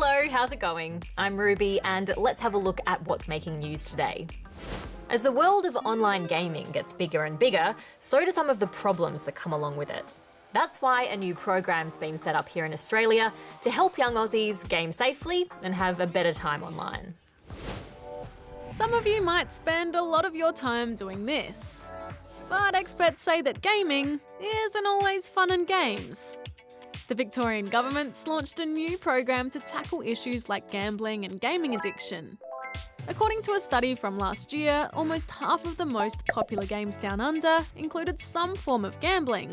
Hello, how's it going? I'm Ruby, and let's have a look at what's making news today. As the world of online gaming gets bigger and bigger, so do some of the problems that come along with it. That's why a new program's been set up here in Australia to help young Aussies game safely and have a better time online. Some of you might spend a lot of your time doing this. But experts say that gaming isn't always fun and games. The Victorian government's launched a new program to tackle issues like gambling and gaming addiction. According to a study from last year, almost half of the most popular games down under included some form of gambling.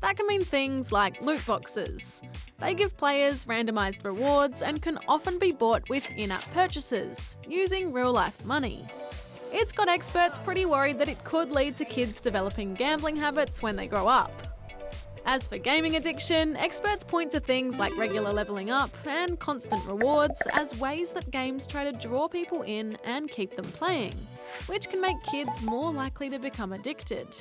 That can mean things like loot boxes. They give players randomised rewards and can often be bought with in-app purchases, using real-life money. It's got experts pretty worried that it could lead to kids developing gambling habits when they grow up. As for gaming addiction, experts point to things like regular levelling up and constant rewards as ways that games try to draw people in and keep them playing, which can make kids more likely to become addicted.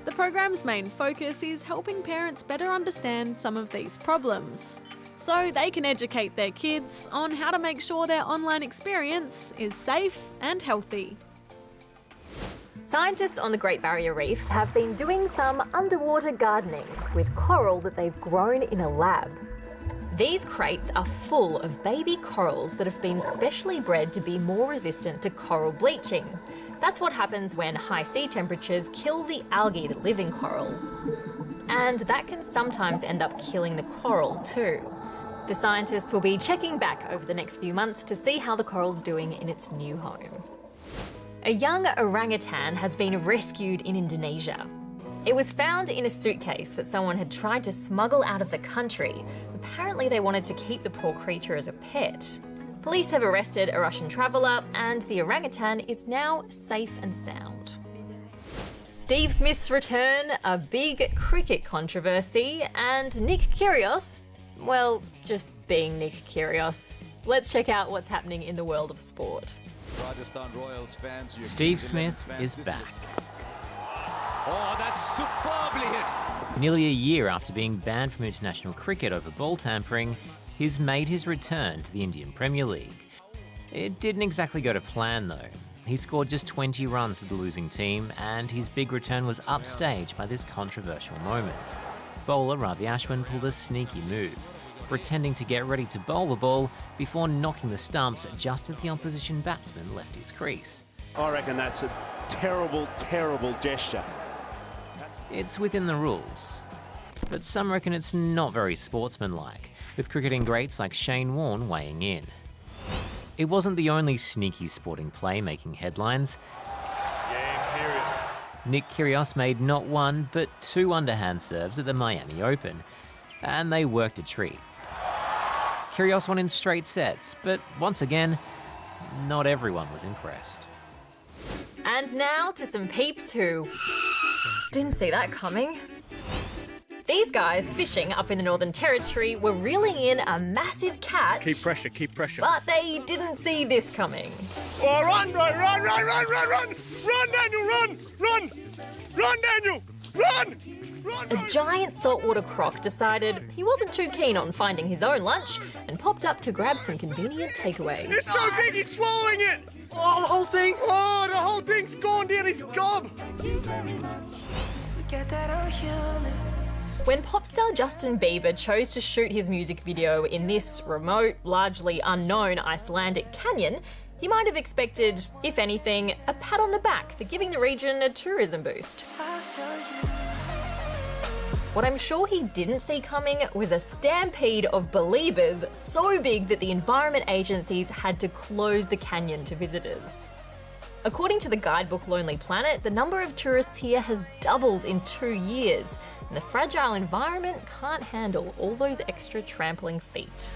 The program's main focus is helping parents better understand some of these problems, so they can educate their kids on how to make sure their online experience is safe and healthy. Scientists on the Great Barrier Reef have been doing some underwater gardening with coral that they've grown in a lab. These crates are full of baby corals that have been specially bred to be more resistant to coral bleaching. That's what happens when high sea temperatures kill the algae that live in coral. And that can sometimes end up killing the coral too. The scientists will be checking back over the next few months to see how the coral's doing in its new home. A young orangutan has been rescued in Indonesia. It was found in a suitcase that someone had tried to smuggle out of the country. Apparently they wanted to keep the poor creature as a pet. Police have arrested a Russian traveller and the orangutan is now safe and sound. Steve Smith's return, a big cricket controversy, and Nick Kyrgios, well, just being Nick Kyrgios. Let's check out what's happening in the world of sport. Steve Smith is back. Oh, that's superbly hit! Nearly a year after being banned from international cricket over ball tampering, he's made his return to the Indian Premier League. It didn't exactly go to plan though. He scored just 20 runs for the losing team, and his big return was upstaged by this controversial moment. Bowler Ravi Ashwin pulled a sneaky move, pretending to get ready to bowl the ball before knocking the stumps just as the opposition batsman left his crease. I reckon that's a terrible, terrible gesture. It's within the rules, but some reckon it's not very sportsmanlike, with cricketing greats like Shane Warne weighing in. It wasn't the only sneaky sporting play making headlines. Nick Kyrgios made not one, but two underhand serves at the Miami Open, and they worked a treat. Kyrgios won in straight sets, but once again, not everyone was impressed. And now to some peeps who didn't see that coming. These guys fishing up in the Northern Territory were reeling in a massive catch. Keep pressure, keep pressure. But they didn't see this coming. Oh, run, run, run, run, run, run, run! Run, Daniel, run! Run! Run, Daniel! Run! Run, A giant saltwater croc decided he wasn't too keen on finding his own lunch and popped up to grab some convenient takeaway. It's so big, he's swallowing it! Oh, the whole thing? Oh, the whole thing's gone down his gob! When pop star Justin Bieber chose to shoot his music video in this remote, largely unknown Icelandic canyon, he might have expected, if anything, a pat on the back for giving the region a tourism boost. What I'm sure he didn't see coming was a stampede of believers so big that the environment agencies had to close the canyon to visitors. According to the guidebook Lonely Planet, the number of tourists here has doubled in 2 years, and the fragile environment can't handle all those extra trampling feet.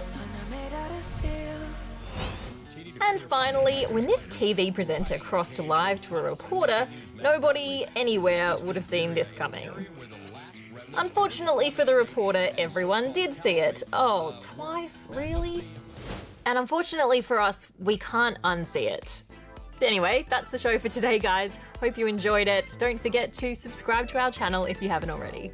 And finally, when this TV presenter crossed live to a reporter, nobody anywhere would have seen this coming. Unfortunately for the reporter, everyone did see it. Oh, twice? Really? And unfortunately for us, we can't unsee it. Anyway, that's the show for today, guys. Hope you enjoyed it. Don't forget to subscribe to our channel if you haven't already.